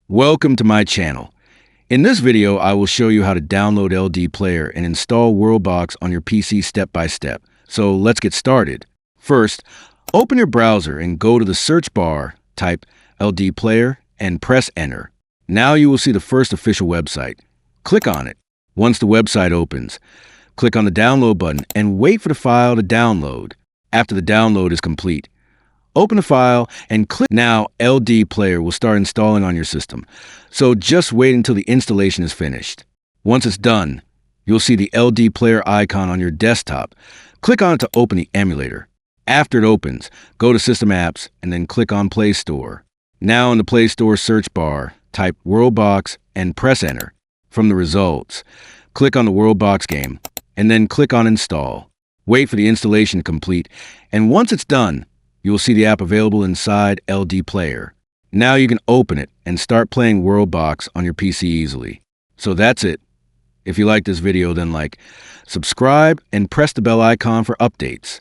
Welcome to my channel. In this video, I will show you how to download LD Player and install WorldBox on your PC step by step. So let's get started. First, open your browser and go to the search bar, type LD Player and press enter. Now you will see the first official website. Click on it. Once the website opens, click on the download button and wait for the file to download. After the download is complete, open the file and click. Now LD Player will start installing on your system. So just wait until the installation is finished. Once it's done, you'll see the LD Player icon on your desktop. Click on it to open the emulator. After it opens, go to System Apps and then click on Play Store. Now in the Play Store search bar, type WorldBox and press enter. From the results, click on the WorldBox game and then click on Install. Wait for the installation to complete, and once it's done, you will see the app available inside LD Player. Now you can open it and start playing WorldBox on your PC easily. So that's it. If you like this video, then subscribe and press the bell icon for updates.